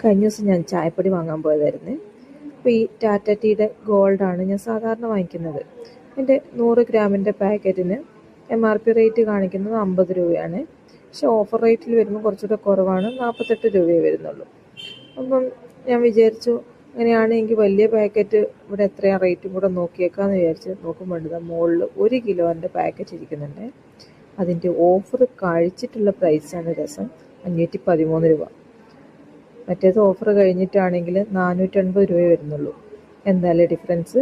കഴിഞ്ഞ ദിവസം ഞാൻ ചായപ്പൊടി വാങ്ങാൻ പോയതായിരുന്നു. അപ്പോൾ ഈ ടാറ്റ ടീയുടെ ഗോൾഡാണ് ഞാൻ സാധാരണ വാങ്ങിക്കുന്നത്. എൻ്റെ 100 ഗ്രാമിൻ്റെ പാക്കറ്റിന് MRP റേറ്റ് കാണിക്കുന്നത് 50 രൂപയാണ്. പക്ഷെ ഓഫർ റേറ്റിൽ വരുമ്പോൾ കുറച്ചുകൂടെ കുറവാണ്, 48 രൂപയേ വരുന്നുള്ളൂ. അപ്പം ഞാൻ വിചാരിച്ചു അങ്ങനെയാണെങ്കിൽ വലിയ പാക്കറ്റ് ഇവിടെ എത്രയാണ് റേറ്റും കൂടെ നോക്കിയേക്കാമെന്ന് വിചാരിച്ച് നോക്കുമ്പോൾ മുകളിൽ 1 കിലോൻ്റെ പാക്കറ്റ് ഇരിക്കുന്നുണ്ട്. അതിൻ്റെ ഓഫർ കഴിച്ചിട്ടുള്ള പ്രൈസാണ് രസം, 513 രൂപ. മറ്റേത് ഓഫർ കഴിഞ്ഞിട്ടാണെങ്കിൽ 480 രൂപയെ വരുന്നുള്ളൂ. എന്തായാലും ഡിഫറൻസ്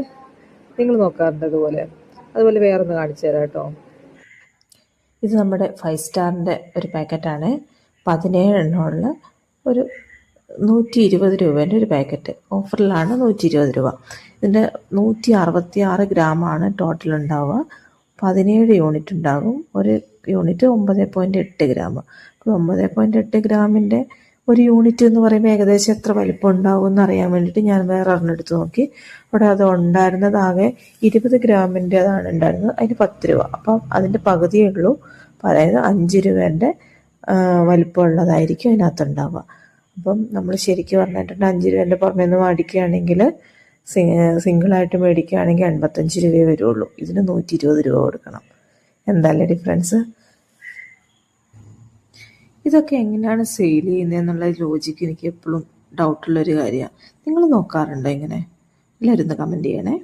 നിങ്ങൾ നോക്കാറുണ്ട് അതുപോലെ വേറൊന്ന് കാണിച്ചു തരാം കേട്ടോ. ഇത് നമ്മുടെ 5 സ്റ്റാറിൻ്റെ ഒരു പാക്കറ്റാണ്. 17 എണ്ണമുള്ള ഒരു 120 രൂപേൻ്റെ ഒരു പാക്കറ്റ്. ഓഫറിലാണ് 120 രൂപ. ഇതിൻ്റെ 166 ഗ്രാമാണ് ടോട്ടൽ ഉണ്ടാവുക. 17 യൂണിറ്റ് ഉണ്ടാകും. ഒരു യൂണിറ്റ് 9.8 ഗ്രാം. 9.8 ഗ്രാമിൻ്റെ ഒരു യൂണിറ്റ് എന്ന് പറയുമ്പോൾ ഏകദേശം എത്ര വലിപ്പം ഉണ്ടാകും എന്നറിയാൻ വേണ്ടിയിട്ട് ഞാൻ വേറെ ഒരെണ്ണം എടുത്ത് നോക്കി. അവിടെ അത് ഉണ്ടായിരുന്നത് ആകെ 20 ഗ്രാമിൻ്റെതാണ് ഉണ്ടായിരുന്നത്. അതിന് 10 രൂപ. അപ്പം അതിൻ്റെ പകുതിയേ ഉള്ളൂ. അതായത് 5 രൂപേൻ്റെ വലിപ്പമുള്ളതായിരിക്കും അതിനകത്തുണ്ടാവുക. അപ്പം നമ്മൾ ശരിക്കും പറഞ്ഞിട്ടുണ്ട് 5 രൂപേൻ്റെ പുറമേ നിന്ന് മേടിക്കുകയാണെങ്കിൽ സിംഗിളായിട്ട് മേടിക്കുകയാണെങ്കിൽ 85 രൂപയെ വരുള്ളൂ. ഇതിന് 120 രൂപ കൊടുക്കണം. എന്തായാലും ഡിഫറൻസ്. ഇതൊക്കെ എങ്ങനെയാണ് സെയിൽ ചെയ്യുന്നതെന്നുള്ള ലോജിക്ക് എനിക്ക് എപ്പോഴും ഡൗട്ടുള്ളൊരു കാര്യമാണ്. നിങ്ങൾ നോക്കാറുണ്ടോ ഇങ്ങനെ? എല്ലാവരും ഒന്ന് കമൻറ്റ് ചെയ്യണേ.